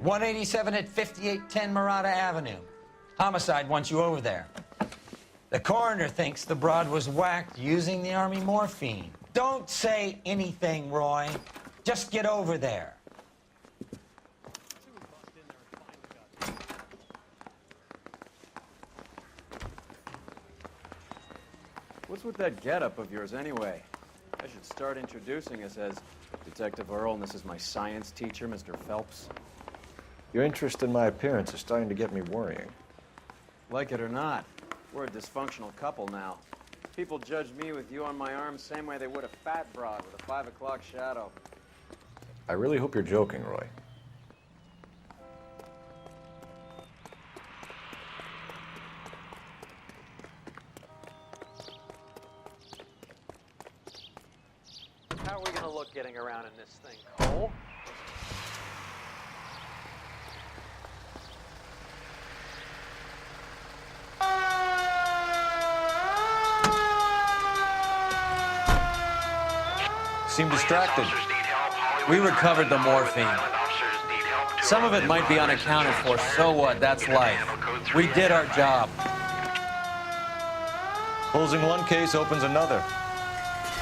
187 at 5810 Murata Avenue. Homicide wants you over there. The coroner thinks the broad was whacked using the Army morphine. Don't say anything, Roy. Just get over there. What's with that getup of yours anyway? I should start introducing us as Detective Earl, and this is my science teacher, Mr. Phelps. Your interest in my appearance is starting to get me worrying. Like it or not, we're a dysfunctional couple now. People judge me with you on my arm same way they would a fat broad with a 5 o'clock shadow. I really hope you're joking, Roy. How are we gonna look getting around in this thing, Cole? Seem distracted. We recovered the morphine. Some of it might be unaccounted for. So what? That's life. We did our job. Closing one case opens another.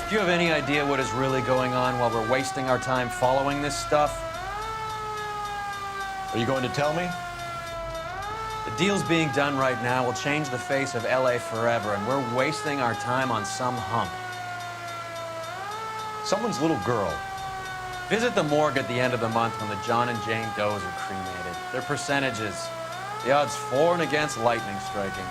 Do you have any idea what is really going on while we're wasting our time following this stuff? Are you going to tell me? The deals being done right now will change the face of LA forever, and we're wasting our time on some hump. Someone's little girl. Visit the morgue at the end of the month when the John and Jane Does are cremated. Their percentages. The odds for and against lightning striking.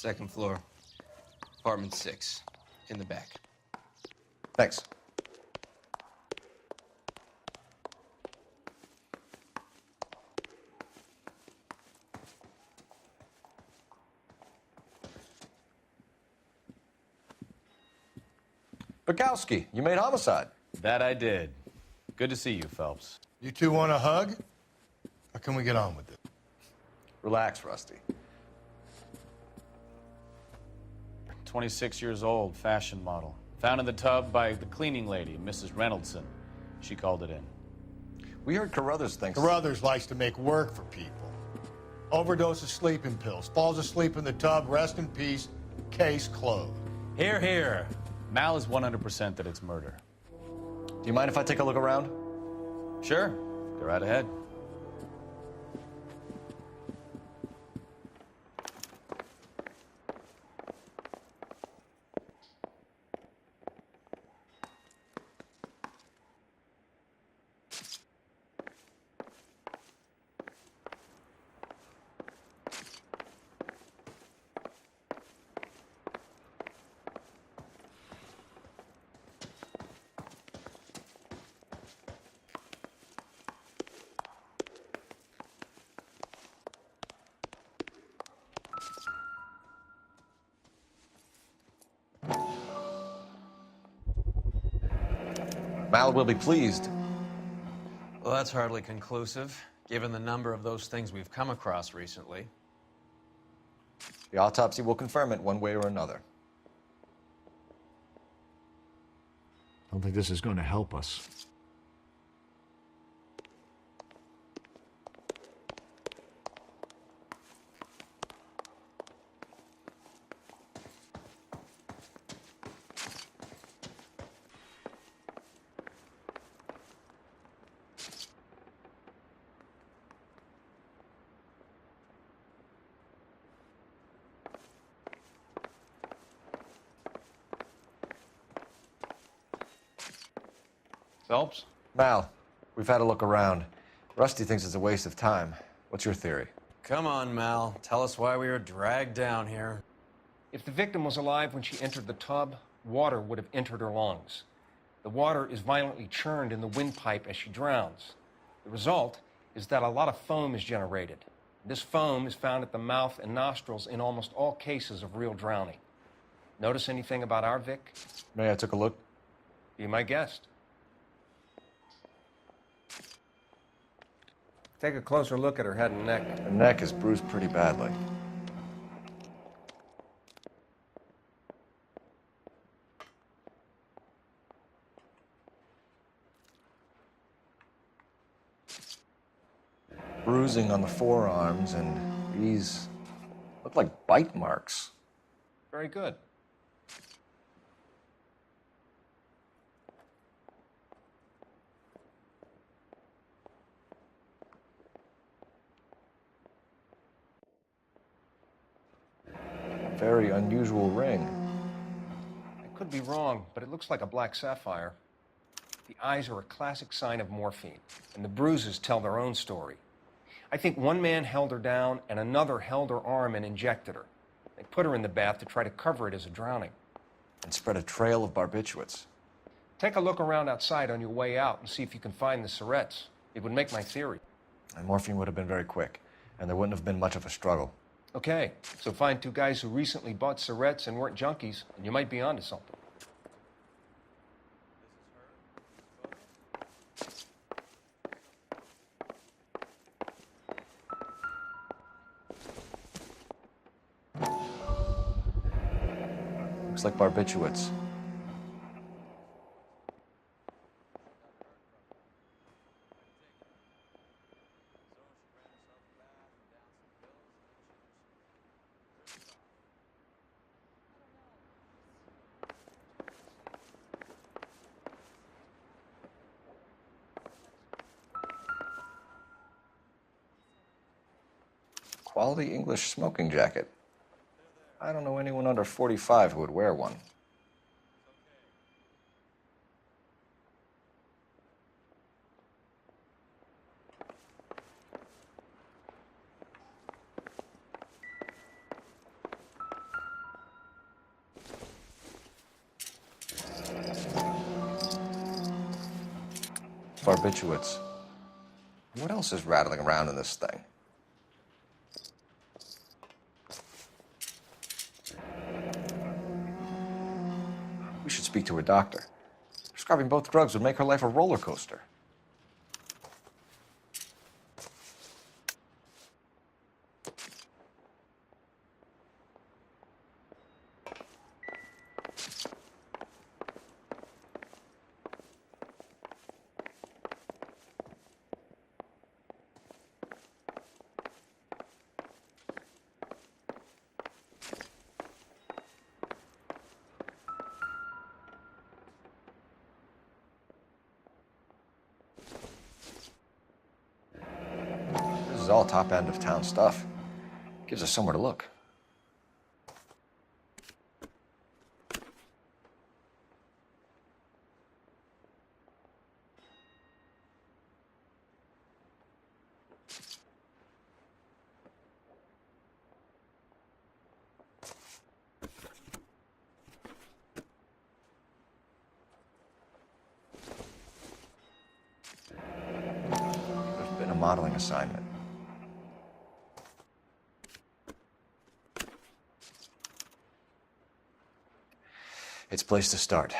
Second floor, apartment 6, in the back. Thanks. Bukowski, you made homicide. That I did. Good to see you, Phelps. You two want a hug? Or can we get on with it? Relax, Rusty. 26 years old, fashion model. Found in the tub by the cleaning lady, Mrs. Reynoldson. She called it in. We heard Carruthers thinks... Carruthers likes to make work for people. Overdose of sleeping pills. Falls asleep in the tub. Rest in peace. Case closed. Here, here. Mal is 100% that it's murder. Do you mind if I take a look around? Sure. Go right ahead. Mal will be pleased. Well, that's hardly conclusive, given the number of those things we've come across recently. The autopsy will confirm it one way or another. I don't think this is going to help us. Phelps? Mal, we've had a look around. Rusty thinks it's a waste of time. What's your theory? Come on, Mal. Tell us why we were dragged down here. If the victim was alive when she entered the tub, water would have entered her lungs. The water is violently churned in the windpipe as she drowns. The result is that a lot of foam is generated. This foam is found at the mouth and nostrils in almost all cases of real drowning. Notice anything about our Vic? May I take a look? Be my guest. Take a closer look at her head and neck. Her neck is bruised pretty badly. Bruising on the forearms, and these look like bite marks. Very good. Very unusual ring. I could be wrong, but it looks like a black sapphire. The eyes are a classic sign of morphine, and the bruises tell their own story. I think one man held her down and another held her arm and injected her. They put her in the bath to try to cover it as a drowning. And spread a trail of barbiturates. Take a look around outside on your way out and see if you can find the syrettes. It would make my theory. And morphine would have been very quick, and there wouldn't have been much of a struggle. Okay, so find two guys who recently bought syrettes and weren't junkies, and you might be onto something. Looks like barbiturates. Quality English smoking jacket. I don't know anyone under 45 who would wear one. Barbiturates. What else is rattling around in this thing? We should speak to a doctor. Prescribing both drugs would make her life a roller coaster. This is all top end of town stuff. Gives us somewhere to look. There's been a modeling assignment. It's a place to start.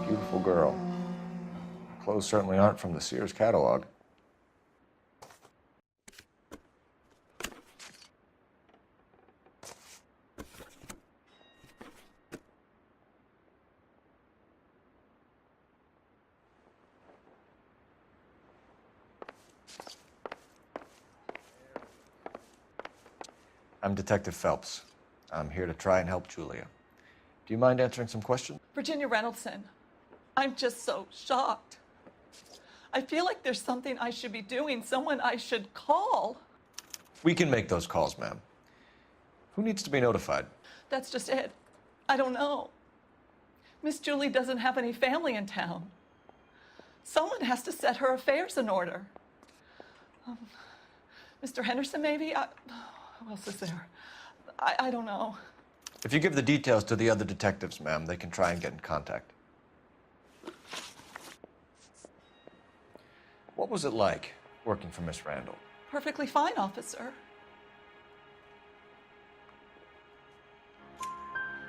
Beautiful girl. Clothes certainly aren't from the Sears catalog. I'm Detective Phelps. I'm here to try and help Julia. Do you mind answering some questions? Virginia Reynoldson, I'm just so shocked. I feel like there's something I should be doing, someone I should call. We can make those calls, ma'am. Who needs to be notified? That's just it. I don't know. Miss Julie doesn't have any family in town. Someone has to set her affairs in order. Mr. Henderson, maybe? Who else is there? I don't know. If you give the details to the other detectives, ma'am, they can try and get in contact. What was it like working for Miss Randall? Perfectly fine, officer.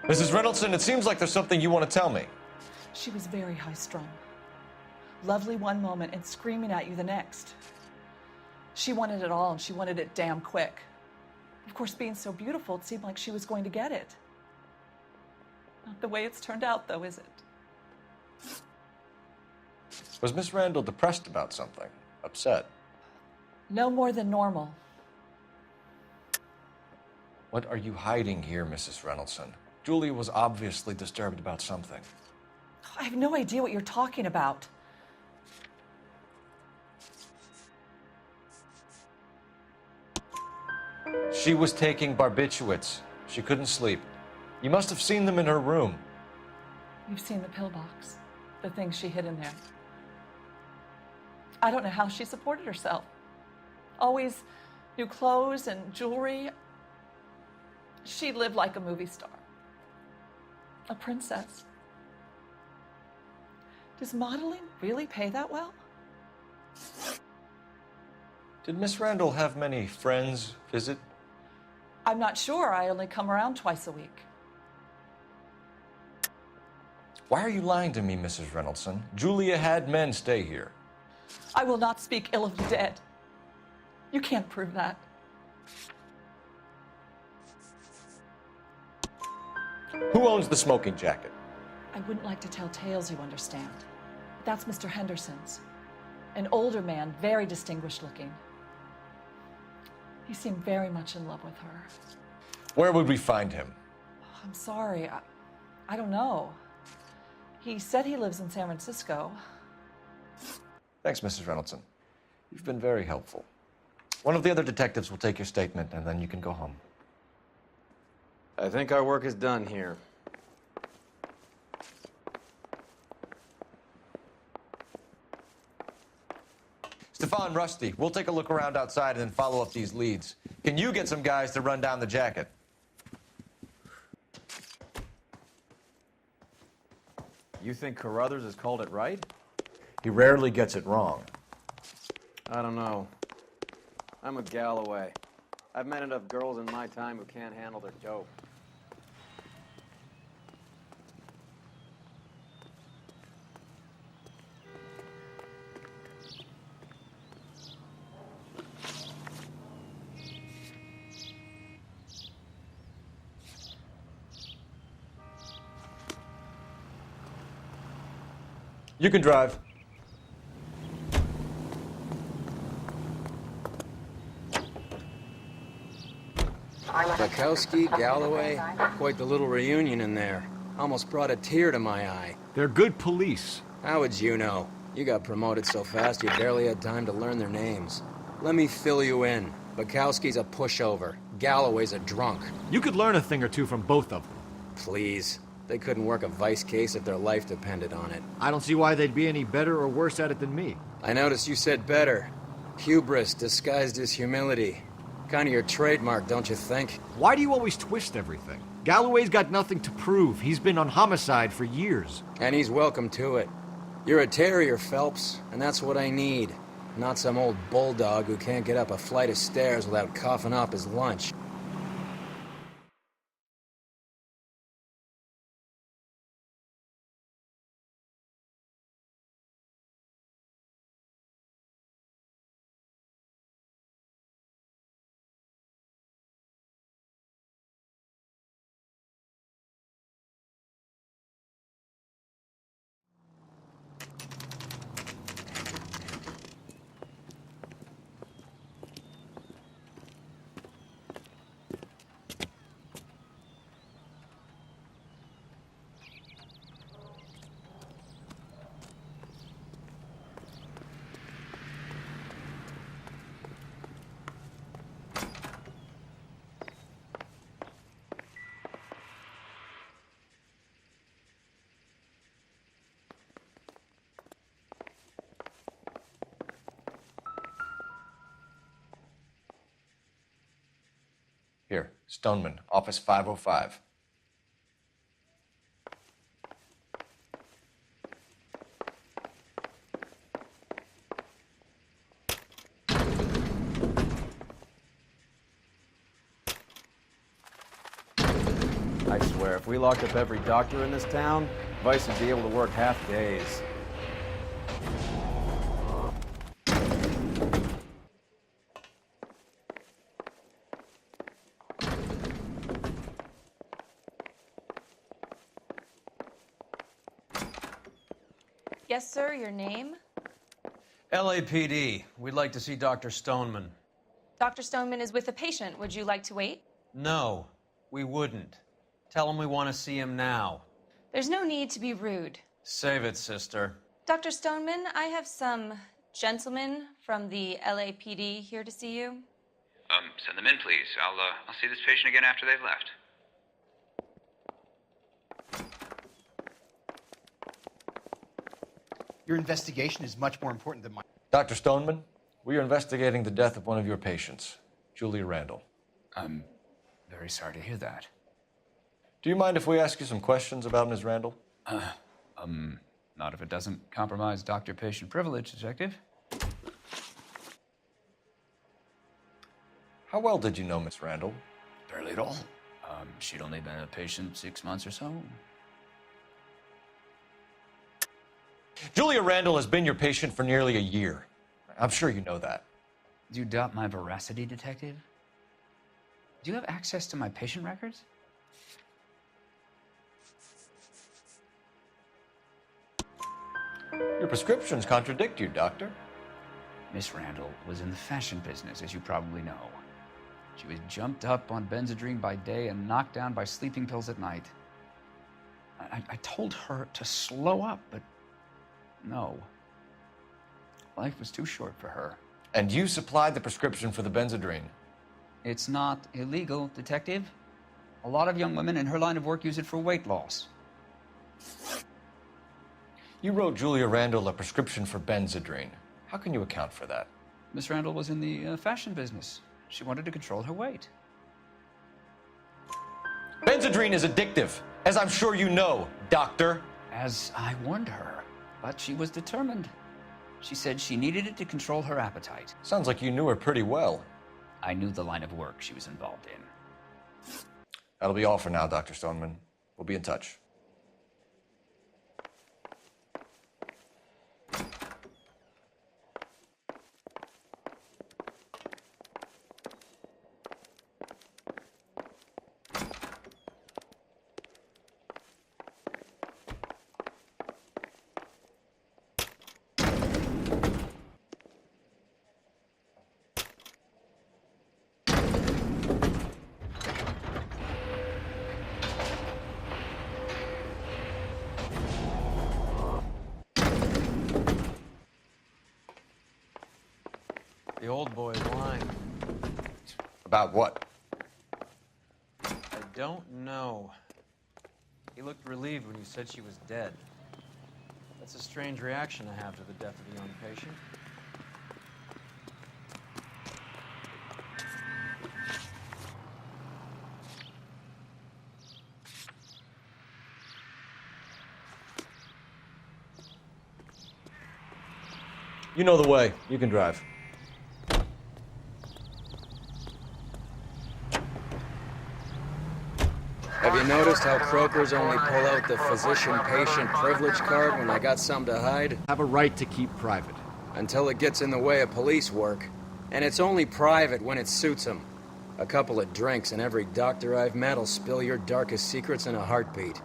Mrs. Reynoldson, it seems like there's something you want to tell me. She was very high-strung. Lovely one moment and screaming at you the next. She wanted it all, and she wanted it damn quick. Of course, being so beautiful, it seemed like she was going to get it. Not the way it's turned out, though, is it? Was Miss Randall depressed about something? Upset? No more than normal. What are you hiding here, Mrs. Reynoldson? Julia was obviously disturbed about something. I have no idea what you're talking about. She was taking barbiturates. She couldn't sleep. You must have seen them in her room. You've seen the pillbox, the things she hid in there. I don't know how she supported herself. Always new clothes and jewelry. She lived like a movie star. A princess. Does modeling really pay that well? Did Miss Randall have many friends visit? I'm not sure. I only come around twice a week. Why are you lying to me, Mrs. Reynoldson? Julia had men stay here. I will not speak ill of the dead. You can't prove that. Who owns the smoking jacket? I wouldn't like to tell tales, you understand. But that's Mr. Henderson's. An older man, very distinguished looking. He seemed very much in love with her. Where would we find him? I'm sorry. I don't know. He said he lives in San Francisco. Thanks, Mrs. Reynoldson. You've been very helpful. One of the other detectives will take your statement, and then you can go home. I think our work is done here. Stefan, Rusty, we'll take a look around outside and then follow up these leads. Can you get some guys to run down the jacket? You think Carruthers has called it right? He rarely gets it wrong. I don't know. I'm with Galloway. I've met enough girls in my time who can't handle their dope. You can drive. Bukowski, Galloway, quite the little reunion in there. Almost brought a tear to my eye. They're good police. How would you know? You got promoted so fast you barely had time to learn their names. Let me fill you in. Bukowski's a pushover. Galloway's a drunk. You could learn a thing or two from both of them. Please. They couldn't work a vice case if their life depended on it. I don't see why they'd be any better or worse at it than me. I noticed you said better. Hubris disguised as humility. Kind of your trademark, don't you think? Why do you always twist everything? Galloway's got nothing to prove. He's been on homicide for years. And he's welcome to it. You're a terrier, Phelps, and that's what I need. Not some old bulldog who can't get up a flight of stairs without coughing up his lunch. Here, Stoneman, office 505. I swear, if we locked up every doctor in this town, Vice would be able to work half days. Yes, sir, your name? LAPD. We'd like to see Dr. Stoneman. Dr. Stoneman is with a patient. Would you like to wait? No, we wouldn't. Tell him we want to see him now. There's no need to be rude. Save it, sister. Dr. Stoneman, I have some gentlemen from the LAPD here to see you. Send them in, please. I'll see this patient again after they've left. Your investigation is much more important than mine. Dr. Stoneman, we are investigating the death of one of your patients, Julia Randall. I'm very sorry to hear that. Do you mind if we ask you some questions about Ms. Randall? Not if it doesn't compromise doctor-patient privilege, Detective. How well did you know Miss Randall? Barely at all. She'd only been a patient 6 months or so. Julia Randall has been your patient for nearly a year. I'm sure you know that. Do you doubt my veracity, Detective? Do you have access to my patient records? Your prescriptions contradict you, Doctor. Miss Randall was in the fashion business, as you probably know. She was jumped up on Benzedrine by day and knocked down by sleeping pills at night. I told her to slow up, but no. Life was too short for her. And you supplied the prescription for the Benzedrine. It's not illegal, Detective. A lot of young women in her line of work use it for weight loss. You wrote Julia Randall a prescription for Benzedrine. How can you account for that? Miss Randall was in the fashion business. She wanted to control her weight. Benzedrine is addictive, as I'm sure you know, Doctor. As I warned her, but she was determined. She said she needed it to control her appetite. Sounds like you knew her pretty well. I knew the line of work she was involved in. That'll be all for now, Dr. Stoneman. We'll be in touch. The old boy is lying. About what? I don't know. He looked relieved when you said she was dead. That's a strange reaction to have to the death of a young patient. You know the way. You can drive. Have you noticed how Croakers only pull out the physician-patient privilege card when they got something to hide? Have a right to keep private. Until it gets in the way of police work. And it's only private when it suits them. A couple of drinks and every doctor I've met will spill your darkest secrets in a heartbeat.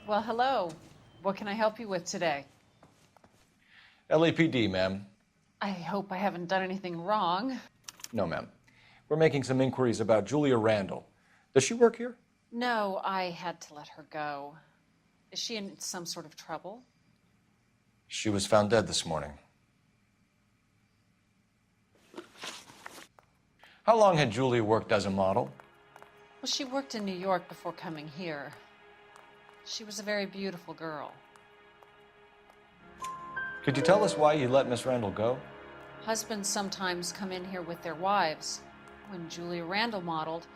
Well, hello. What can I help you with today? LAPD, ma'am. I hope I haven't done anything wrong. No, ma'am. We're making some inquiries about Julia Randall. Does she work here? No, I had to let her go. Is she in some sort of trouble? She was found dead this morning. How long had Julia worked as a model? Well, she worked in New York before coming here. She was a very beautiful girl. Could you tell us why you let Miss Randall go? Husbands sometimes come in here with their wives. When Julia Randall modeled,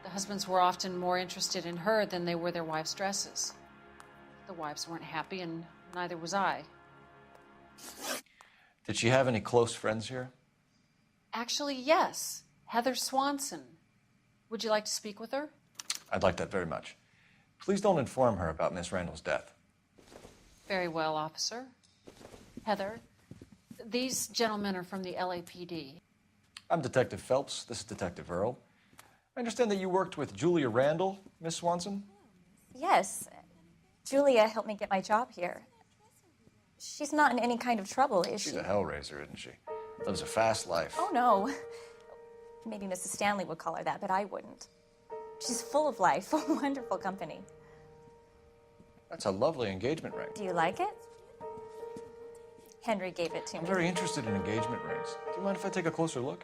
the husbands were often more interested in her than they were their wives' dresses. The wives weren't happy, and neither was I. Did she have any close friends here? Actually, yes. Heather Swanson. Would you like to speak with her? I'd like that very much. Please don't inform her about Miss Randall's death. Very well, officer. Heather, these gentlemen are from the LAPD. I'm Detective Phelps. This is Detective Earl. I understand that you worked with Julia Randall, Miss Swanson? Yes. Julia helped me get my job here. She's not in any kind of trouble, is she? She's a hellraiser, isn't she? Lives a fast life. Oh, no. Maybe Mrs. Stanley would call her that, but I wouldn't. She's full of life, wonderful company. That's a lovely engagement ring. Do you like it? Henry gave it to I'm me. very interested in engagement rings. Do you mind if I take a closer look?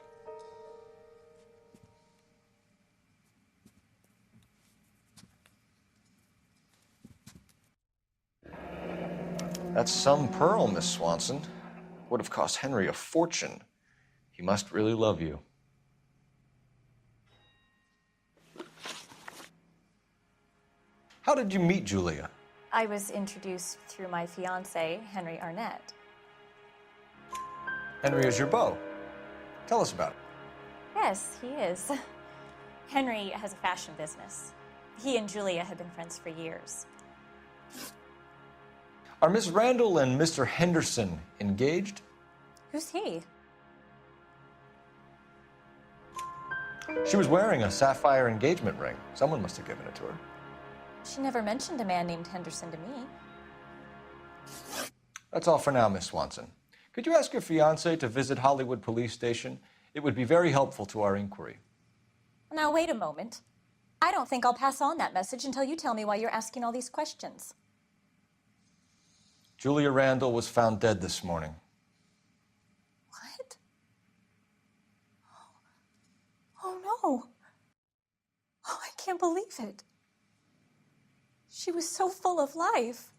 That's some pearl, Miss Swanson. Would have cost Henry a fortune. He must really love you. How did you meet Julia? I was introduced through my fiancé, Henry Arnett. Henry is your beau. Tell us about it. Yes, he is. Henry has a fashion business. He and Julia have been friends for years. Are Miss Randall and Mr. Henderson engaged? Who's he? She was wearing a sapphire engagement ring. Someone must have given it to her. She never mentioned a man named Henderson to me. That's all for now, Miss Swanson. Could you ask your fiancé to visit Hollywood Police Station? It would be very helpful to our inquiry. Now, wait a moment. I don't think I'll pass on that message until you tell me why you're asking all these questions. Julia Randall was found dead this morning. What? Oh, no. Oh, I can't believe it. She was so full of life.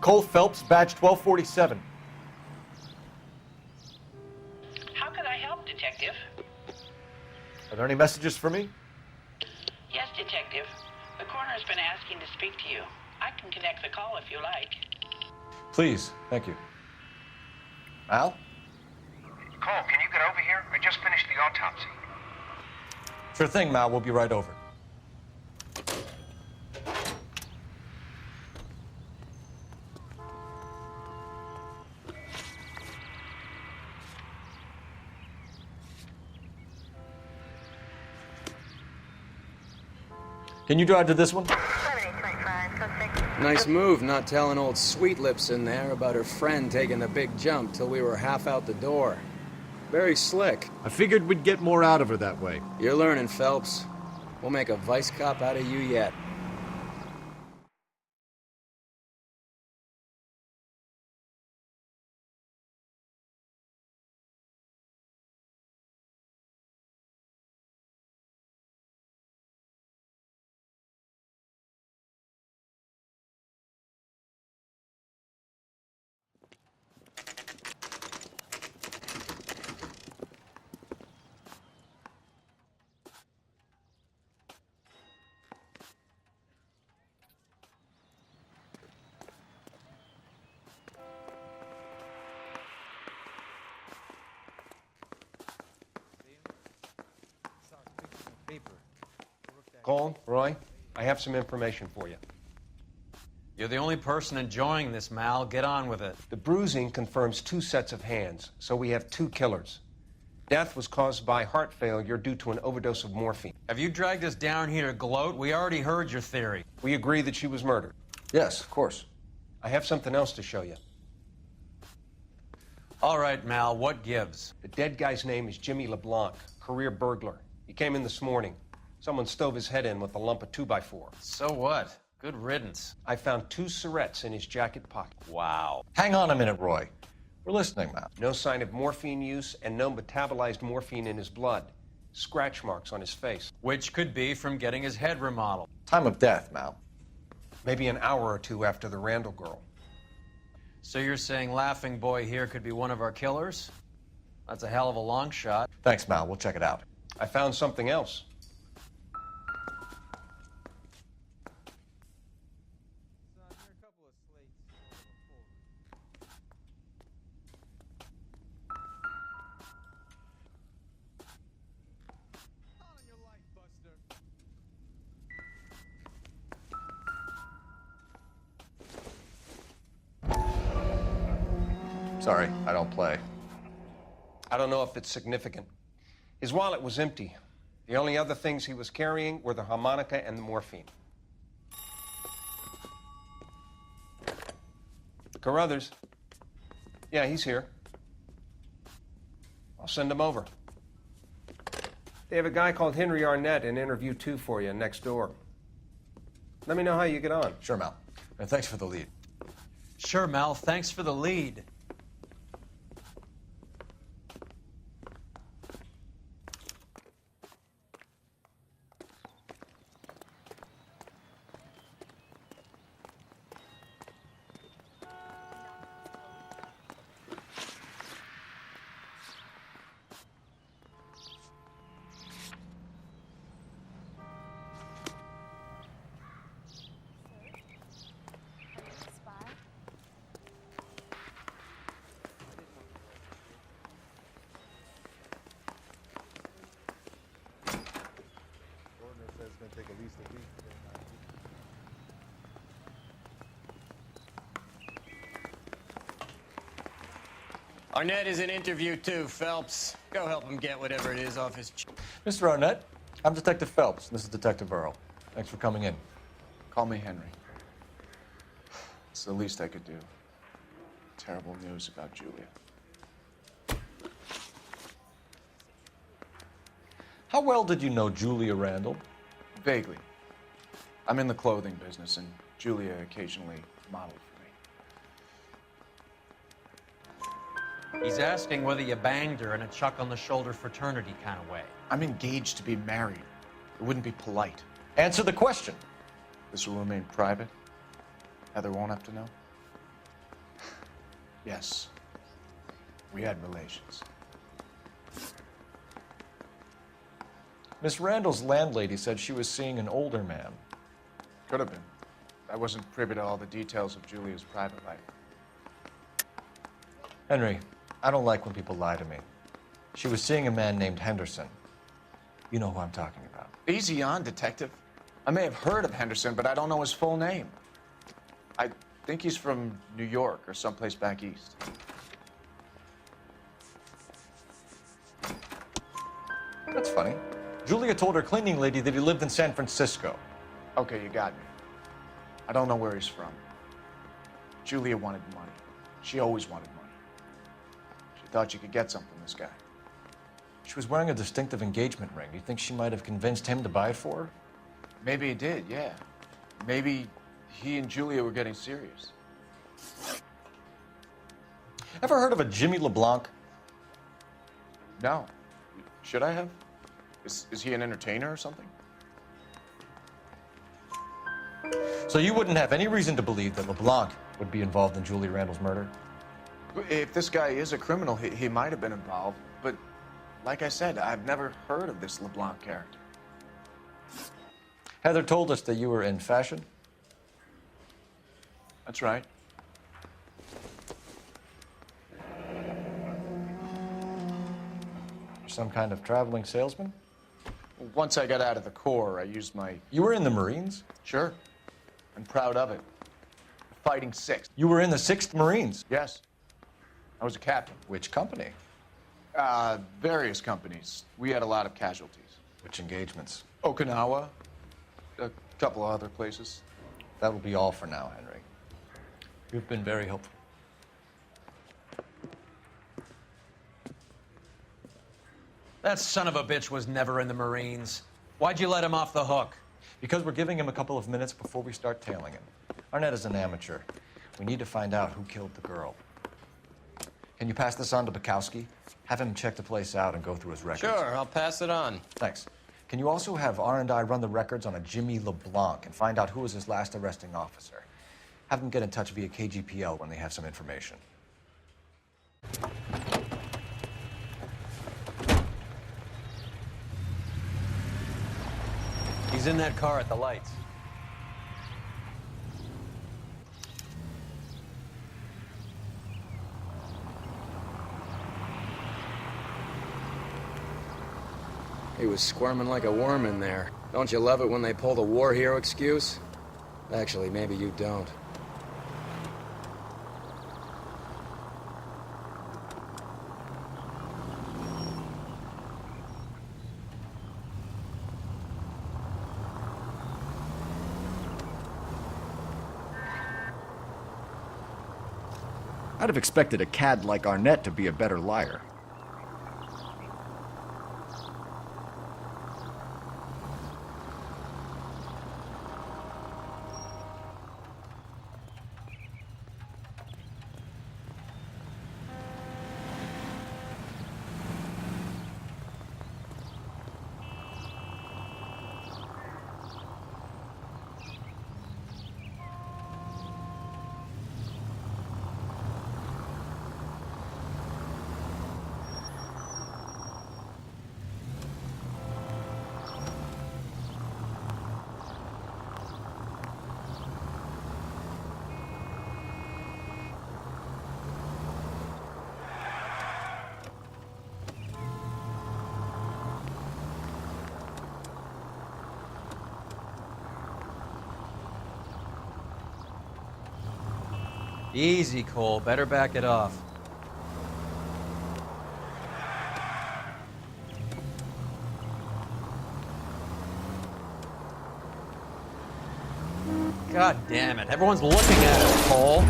Cole Phelps, badge 1247. How can I help, Detective? Are there any messages for me? Yes, Detective. The coroner's been asking to speak to you. I can connect the call if you like. Please, thank you. Al? Cole, can you get over here? I just finished the autopsy. Sure thing, Mal. We'll be right over. Can you drive to this one? Nice move not telling old Sweet Lips in there about her friend taking the big jump till we were half out the door. Very slick. I figured we'd get more out of her that way. You're learning, Phelps. We'll make a vice cop out of you yet. Cole, Roy, I have some information for you. You're the only person enjoying this, Mal. Get on with it. The bruising confirms 2 sets of hands, so we have 2 killers. Death was caused by heart failure due to an overdose of morphine. Have you dragged us down here to gloat? We already heard your theory. We agree that she was murdered. Yes, of course. I have something else to show you. All right, Mal, what gives? The dead guy's name is Jimmy LeBlanc, career burglar. He came in this morning. Someone stove his head in with a lump of 2x4. So what? Good riddance. I found 2 syrettes in his jacket pocket. Wow. Hang on a minute, Roy. We're listening, Mal. No sign of morphine use and no metabolized morphine in his blood. Scratch marks on his face. Which could be from getting his head remodeled. Time of death, Mal. Maybe an hour or two after the Randall girl. So you're saying Laughing Boy here could be one of our killers? That's a hell of a long shot. Thanks, Mal. We'll check it out. I found something else. Sorry, I don't play. I don't know if it's significant. His wallet was empty. The only other things he was carrying were the harmonica and the morphine. Carruthers. Yeah, he's here. I'll send him over. They have a guy called Henry Arnett in interview 2 for you next door. Let me know how you get on. Sure, Mal. And thanks for the lead. Sure, Mal. Thanks for the lead. Arnett is in interview 2, Phelps. Go help him get whatever it is off his Mr. Arnett, I'm Detective Phelps. This is Detective Earl. Thanks for coming in. Call me Henry. It's the least I could do. Terrible news about Julia. How well did you know Julia Randall? Vaguely. I'm in the clothing business, and Julia occasionally modeled for me. He's asking whether you banged her in a chuck-on-the-shoulder fraternity kind of way. I'm engaged to be married. It wouldn't be polite. Answer the question. This will remain private? Heather won't have to know? Yes. We had relations. Miss Randall's landlady said she was seeing an older man. Could have been. I wasn't privy to all the details of Julia's private life. Henry, I don't like when people lie to me. She was seeing a man named Henderson. You know who I'm talking about. Easy on, Detective. I may have heard of Henderson, but I don't know his full name. I think he's from New York or someplace back east. That's funny. Julia told her cleaning lady that he lived in San Francisco. Okay, you got me. I don't know where he's from. Julia wanted money. She always wanted money. She thought she could get some from this guy. She was wearing a distinctive engagement ring. Do you think she might have convinced him to buy it for her? Maybe he did, yeah. Maybe he and Julia were getting serious. Ever heard of a Jimmy LeBlanc? No. Should I have? Is he an entertainer or something? So you wouldn't have any reason to believe that LeBlanc would be involved in Julie Randall's murder? If this guy is a criminal, he might have been involved. But like I said, I've never heard of this LeBlanc character. Heather told us that you were in fashion. That's right. You're some kind of traveling salesman? Once I got out of the Corps, I used my... You were in the Marines? Sure. I'm proud of it. Fighting 6th. You were in the 6th Marines? Yes. I was a captain. Which company? Various companies. We had a lot of casualties. Which engagements? Okinawa, a couple of other places. That will be all for now, Henry. You've been very helpful. That son of a bitch was never in the Marines. Why'd you let him off the hook? Because we're giving him a couple of minutes before we start tailing him. Arnett is an amateur. We need to find out who killed the girl. Can you pass this on to Bukowski? Have him check the place out and go through his records. Sure, I'll pass it on. Thanks. Can you also have R&I run the records on a Jimmy LeBlanc and find out who was his last arresting officer? Have them get in touch via KGPL when they have some information. He's in that car at the lights. He was squirming like a worm in there. Don't you love it when they pull the war hero excuse? Actually, maybe you don't. I'd have expected a cad like Arnett to be a better liar. Easy, Cole. Better back it off. God damn it. Everyone's looking at us, Cole.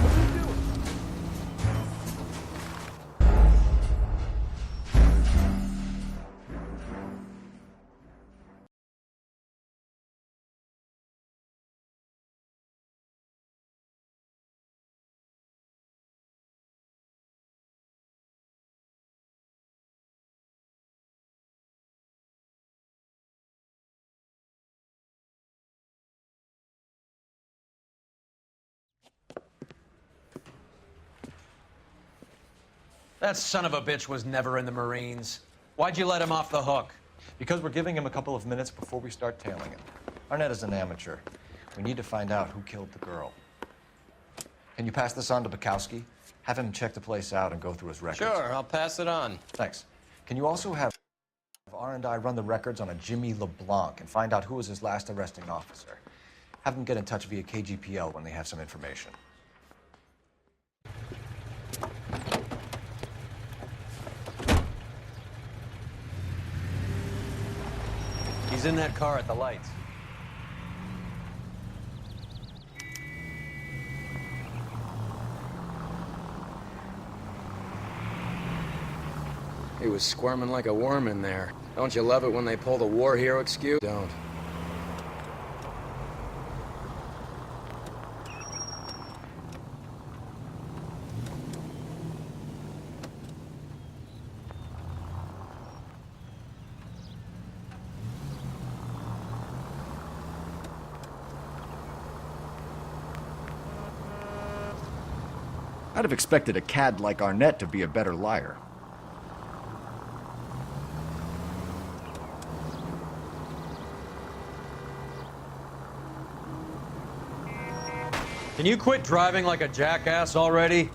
That son of a bitch was never in the Marines. Why'd you let him off the hook? Because we're giving him a couple of minutes before we start tailing him. Arnett is an amateur. We need to find out who killed the girl. Can you pass this on to Bukowski? Have him check the place out and go through his records. Sure, I'll pass it on. Thanks. Can you also have R&I run the records on a Jimmy LeBlanc and find out who was his last arresting officer? Have them get in touch via KGPL when they have some information. He's in that car at the lights. He was squirming like a worm in there. Don't you love it when they pull the war hero excuse? Don't. I'd have expected a cad like Arnett to be a better liar. Can you quit driving like a jackass already?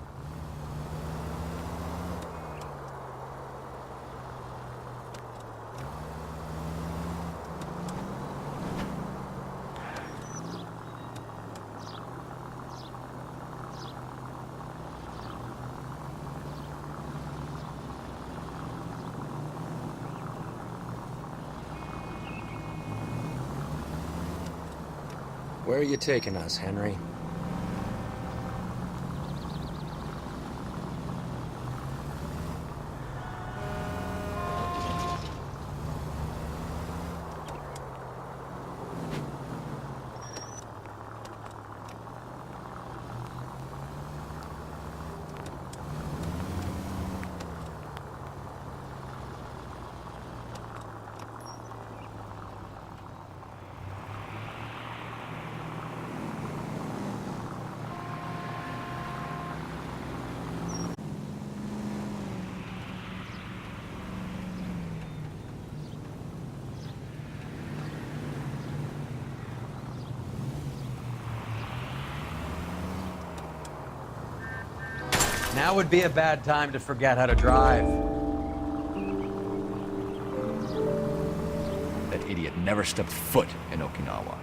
Where are you taking us, Henry? Now would be a bad time to forget how to drive. That idiot never stepped foot in Okinawa.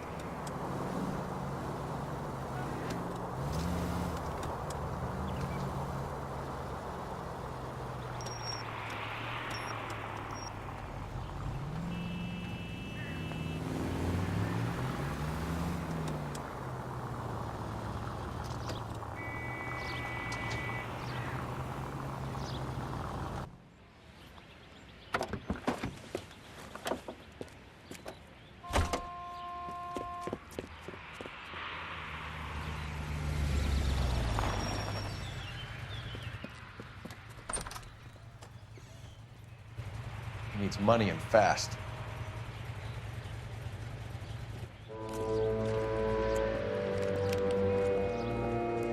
He needs money and fast.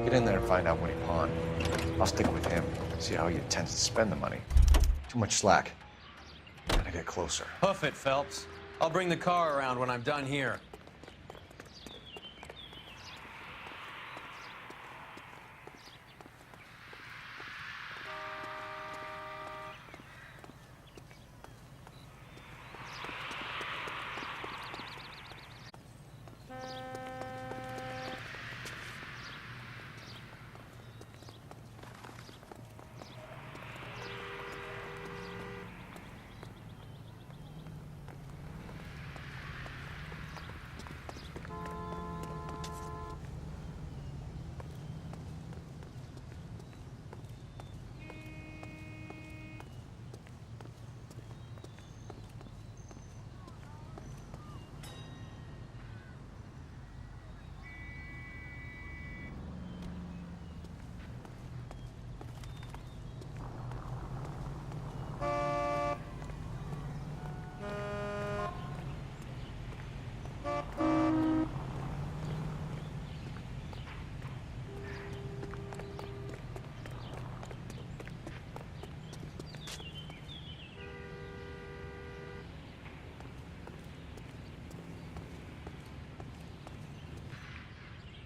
Get in there and find out what he pawned. I'll stick with him, see how he intends to spend the money. Too much slack. Gotta get closer. Hoof it, Phelps. I'll bring the car around when I'm done here.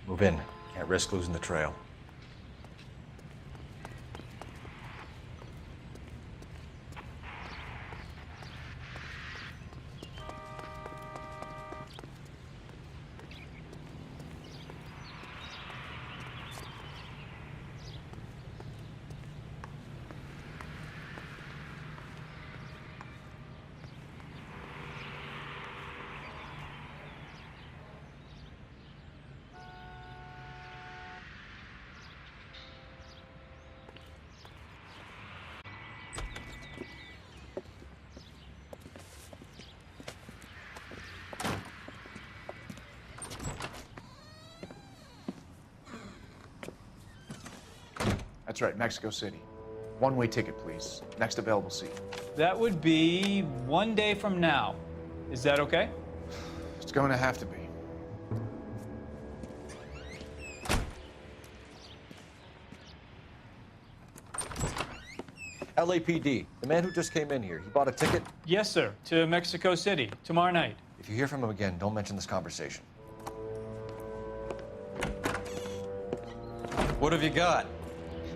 Move in. Can't risk losing the trail. That's right, Mexico City. One-way ticket, please. Next available seat. That would be 1 day from now. Is that okay? It's going to have to be. LAPD, the man who just came in here, he bought a ticket? Yes, sir. To Mexico City, tomorrow night. If you hear from him again, don't mention this conversation. What have you got?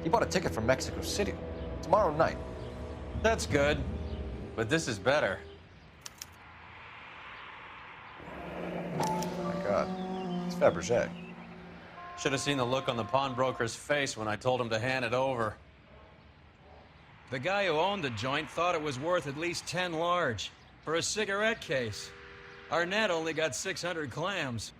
He bought a ticket from Mexico City. Tomorrow night. That's good. But this is better. Oh my God. It's Fabergé. Should have seen the look on the pawnbroker's face when I told him to hand it over. The guy who owned the joint thought it was worth at least 10 large for a cigarette case. Arnett only got 600 clams.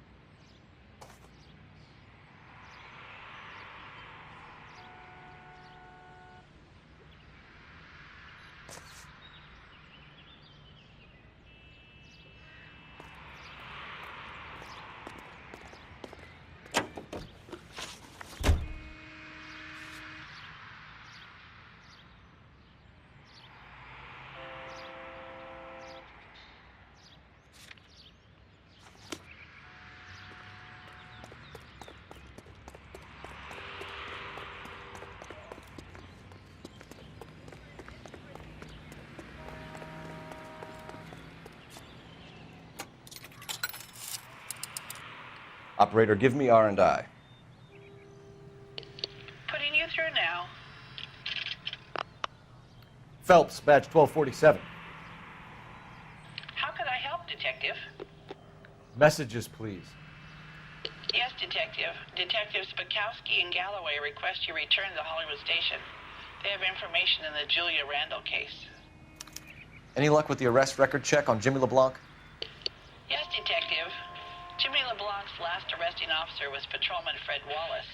Operator, give me R&I. Putting you through now. Phelps, badge 1247. How could I help, Detective? Messages, please. Yes, Detective. Detectives Bukowski and Galloway request you return to the Hollywood station. They have information in the Julia Randall case. Any luck with the arrest record check on Jimmy LeBlanc? Yes, Detective. Jimmy LeBlanc's last arresting officer was Patrolman Fred Wallace.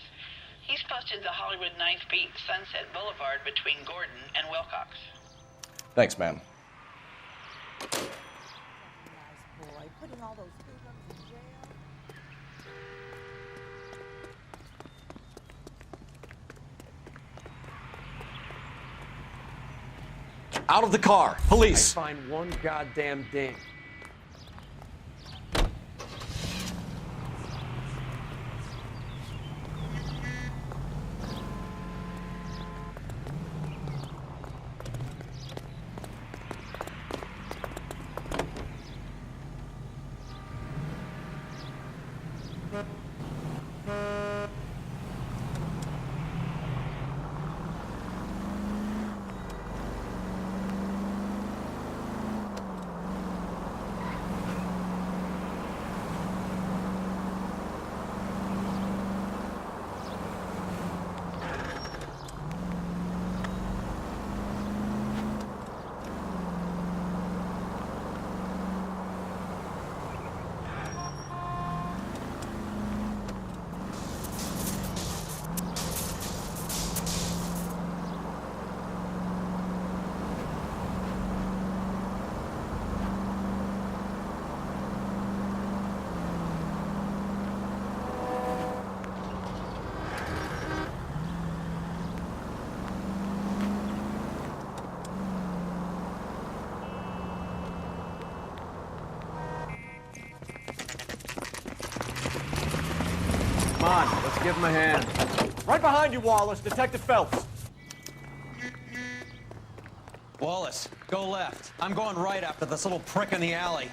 He's posted the Hollywood 9th Beat Sunset Boulevard between Gordon and Wilcox. Thanks, ma'am. Putting all those hoodlums in jail. Out of the car! Police! I find one goddamn ding. Come on, let's give him a hand. Right behind you, Wallace. Detective Phelps. Wallace, go left. I'm going right after this little prick in the alley.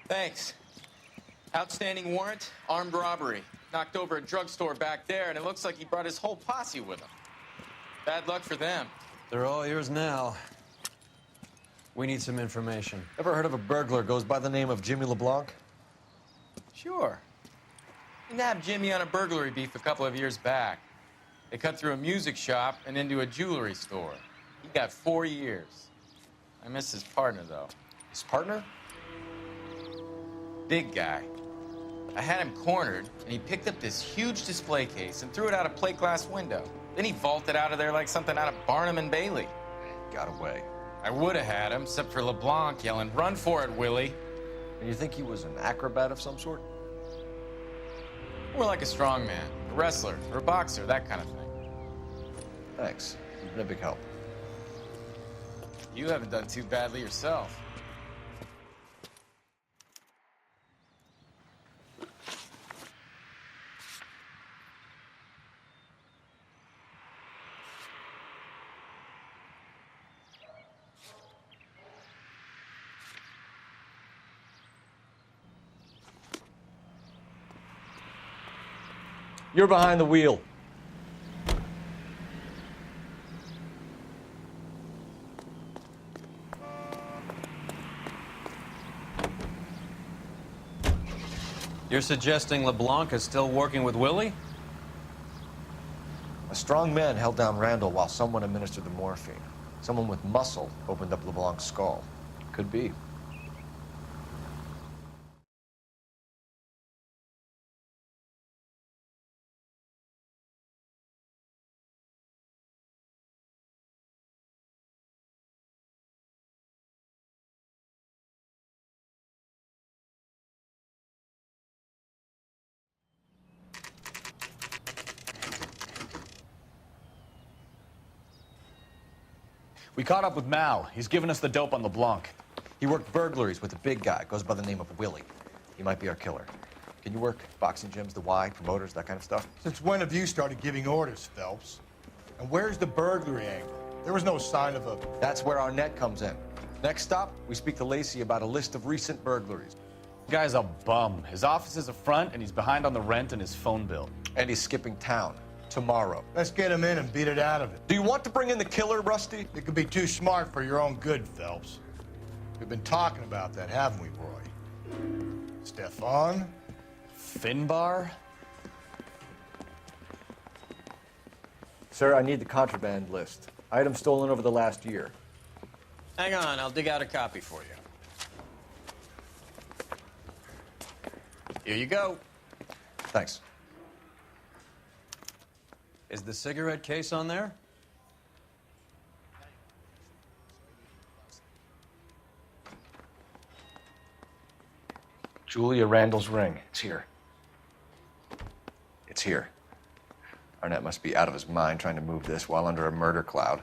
Thanks. Outstanding warrant, armed robbery. Knocked over a drugstore back there, and it looks like he brought his whole posse with him. Bad luck for them. They're all yours now. We need some information. Ever heard of a burglar goes by the name of Jimmy LeBlanc? Sure. We nabbed Jimmy on a burglary beef a couple of years back. They cut through a music shop and into a jewelry store. He got 4 years. I miss his partner, though. His partner? Big guy. I had him cornered, and he picked up this huge display case and threw it out a plate glass window. Then he vaulted out of there like something out of Barnum and Bailey. Got away. I would have had him, except for LeBlanc yelling, "Run for it, Willie." And you think he was an acrobat of some sort? More like a strongman, a wrestler, or a boxer, that kind of thing. Thanks. You've been a big help. You haven't done too badly yourself. You're behind the wheel. You're suggesting LeBlanc is still working with Willie? A strong man held down Randall while someone administered the morphine. Someone with muscle opened up LeBlanc's skull. Could be. We caught up with Mal. He's given us the dope on LeBlanc. He worked burglaries with a big guy. Goes by the name of Willie. He might be our killer. Can you work boxing gyms, the Y, promoters, that kind of stuff? Since when have you started giving orders, Phelps? And where's the burglary angle? There was no sign of a... That's where our net comes in. Next stop, we speak to Lacey about a list of recent burglaries. The guy's a bum. His office is a front, and he's behind on the rent and his phone bill. And he's skipping town. Tomorrow. Let's get him in and beat it out of it. Do you want to bring in the killer, Rusty? It could be too smart for your own good, Phelps. We've been talking about that, haven't we, Roy? Stefan? Finbar? Sir, I need the contraband list. Items stolen over the last year. Hang on, I'll dig out a copy for you. Here you go. Thanks. Is the cigarette case on there? Julia Randall's ring. It's here. It's here. Arnett must be out of his mind trying to move this while under a murder cloud.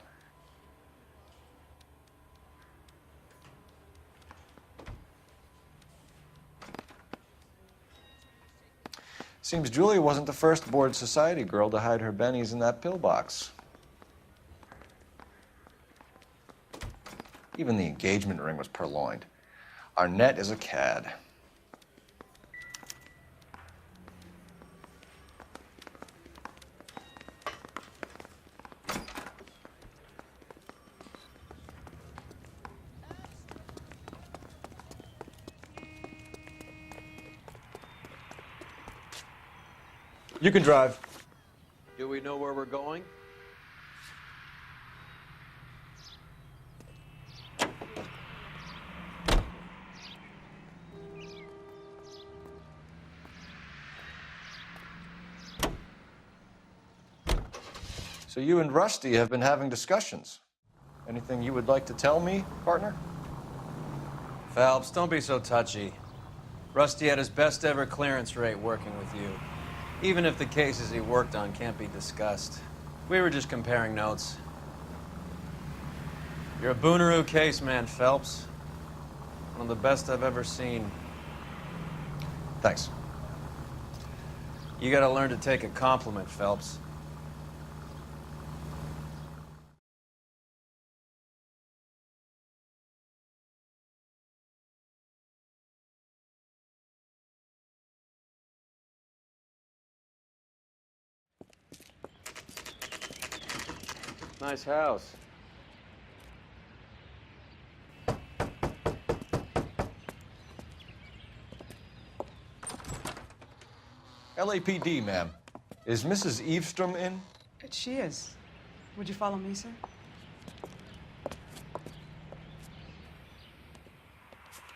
Seems Julia wasn't the first bored society girl to hide her bennies in that pillbox. Even the engagement ring was purloined. Arnett is a cad. You can drive. Do we know where we're going? So you and Rusty have been having discussions. Anything you would like to tell me, partner? Phelps, don't be so touchy. Rusty had his best ever clearance rate working with you. Even if the cases he worked on can't be discussed. We were just comparing notes. You're a Booneroo case man, Phelps. One of the best I've ever seen. Thanks. You gotta learn to take a compliment, Phelps. Nice house. LAPD, ma'am. Is Mrs. Eavestrom in? She is. Would you follow me, sir?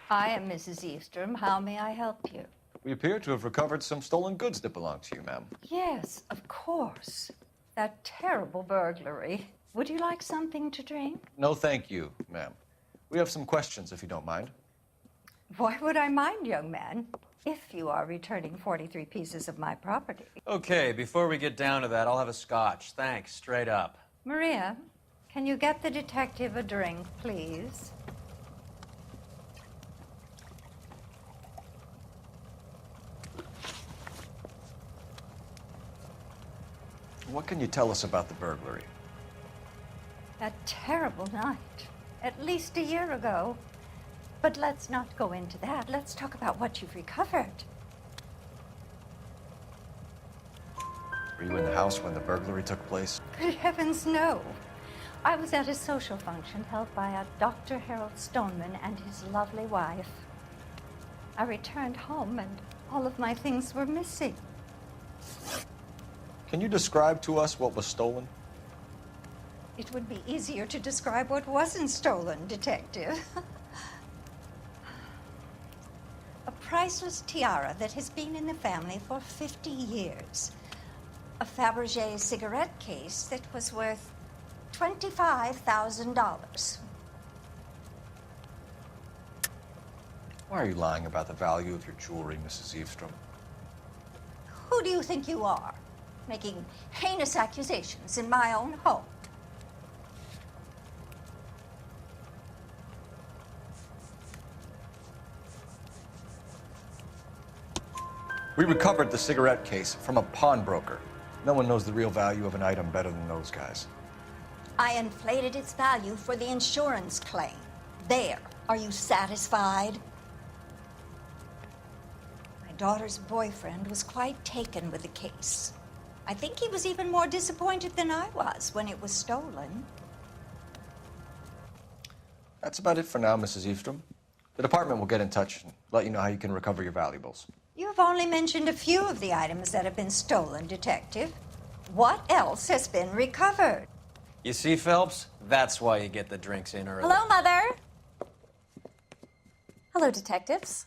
I am Mrs. Eavestrom. How may I help you? We appear to have recovered some stolen goods that belong to you, ma'am. Yes, of course. That terrible burglary. Would you like something to drink? No, thank you, ma'am. We have some questions, if you don't mind. Why would I mind, young man, if you are returning 43 pieces of my property? Okay, before we get down to that, I'll have a scotch. Thanks, straight up. Maria, can you get the detective a drink, please? What can you tell us about the burglary? That terrible night. At least a year ago. But let's not go into that. Let's talk about what you've recovered. Were you in the house when the burglary took place? Good heavens, no. I was at a social function held by a Dr. Harold Stoneman and his lovely wife. I returned home and all of my things were missing. Can you describe to us what was stolen? It would be easier to describe what wasn't stolen, Detective. A priceless tiara that has been in the family for 50 years. A Fabergé cigarette case that was worth $25,000. Why are you lying about the value of your jewelry, Mrs. Eavestrom? Who do you think you are, making heinous accusations in my own home? We recovered the cigarette case from a pawnbroker. No one knows the real value of an item better than those guys. I inflated its value for the insurance claim. There. Are you satisfied? My daughter's boyfriend was quite taken with the case. I think he was even more disappointed than I was when it was stolen. That's about it for now, Mrs. Eavestrom. The department will get in touch and let you know how you can recover your valuables. You have only mentioned a few of the items that have been stolen, Detective. What else has been recovered? You see, Phelps? That's why you get the drinks in early. Hello, Mother. Hello, detectives.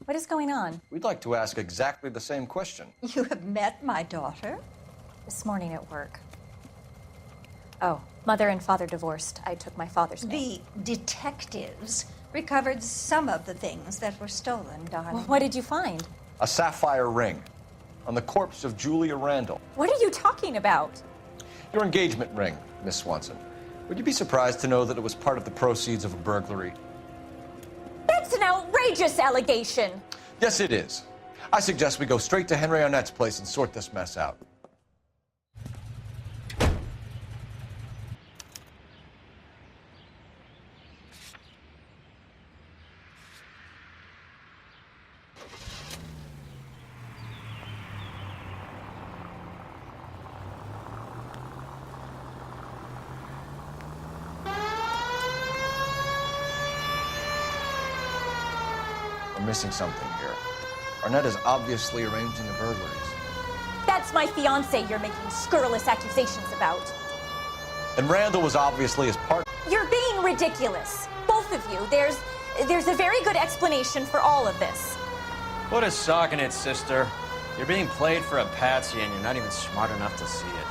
What is going on? We'd like to ask exactly the same question. You have met my daughter? This morning at work. Oh, mother and father divorced. I took my father's name. The detectives recovered some of the things that were stolen, darling. Well, what did you find? A sapphire ring on the corpse of Julia Randall. What are you talking about? Your engagement ring, Miss Swanson. Would you be surprised to know that it was part of the proceeds of a burglary? That's an outrageous allegation. Yes, it is. I suggest we go straight to Henry Arnett's place and sort this mess out. We're missing something here. Arnett is obviously arranging the burglaries. That's my fiance you're making scurrilous accusations about. And Randall was obviously his partner. You're being ridiculous. Both of you. There's a very good explanation for all of this. Put a sock in it, sister. You're being played for a patsy and you're not even smart enough to see it.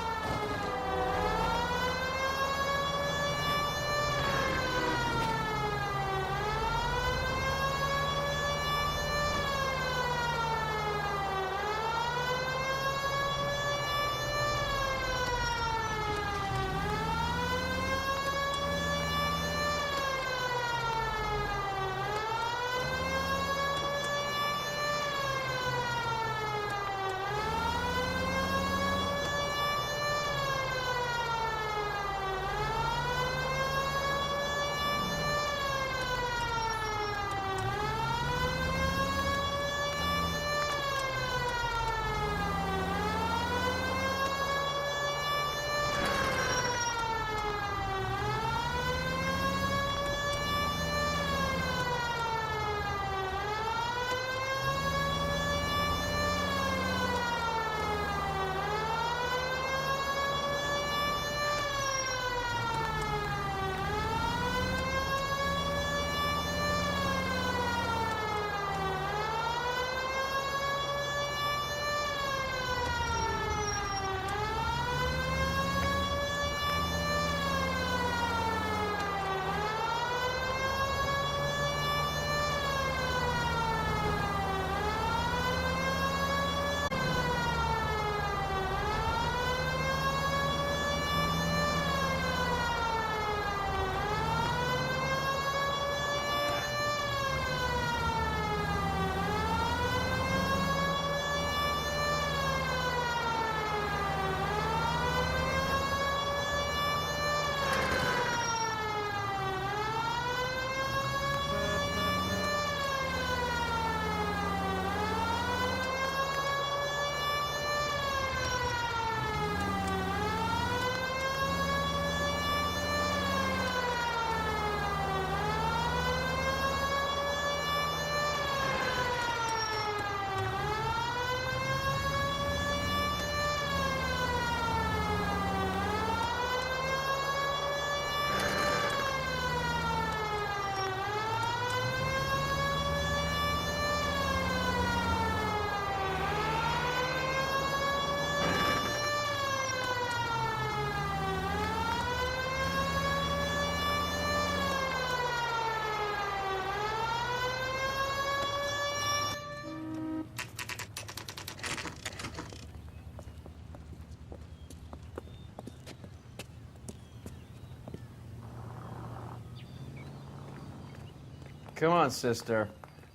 Come on, sister.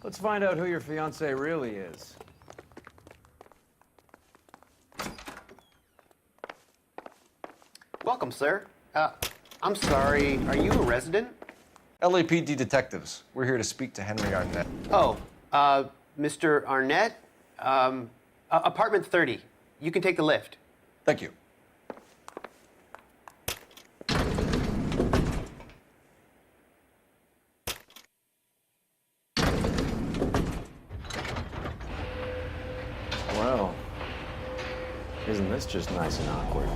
Let's find out who your fiancé really is. Welcome, sir. I'm sorry, are you a resident? LAPD detectives. We're here to speak to Henry Arnett. Oh, Mr. Arnett? Apartment 30. You can take the lift. Thank you. Well, isn't this just nice and awkward?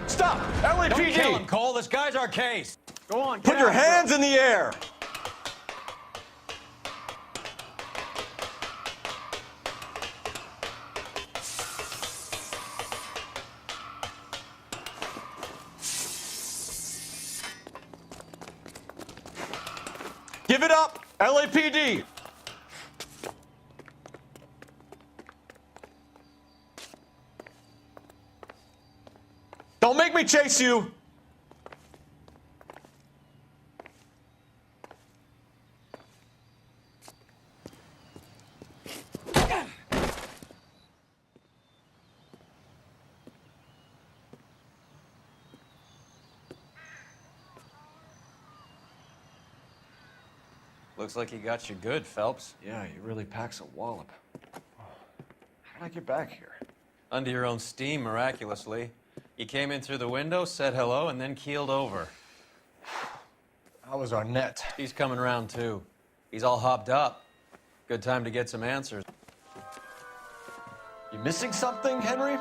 Stop! Don't kill LAPD! him, Cole. This guy's our case. Go on, Put your hands in the air! Give it up, LAPD! Don't make me chase you! Looks like he got you good, Phelps. Yeah, he really packs a wallop. How'd I get back here? Under your own steam, miraculously. You came in through the window, said hello, and then keeled over. How was Arnett? He's coming around, too. He's all hopped up. Good time to get some answers. You missing something, Henry?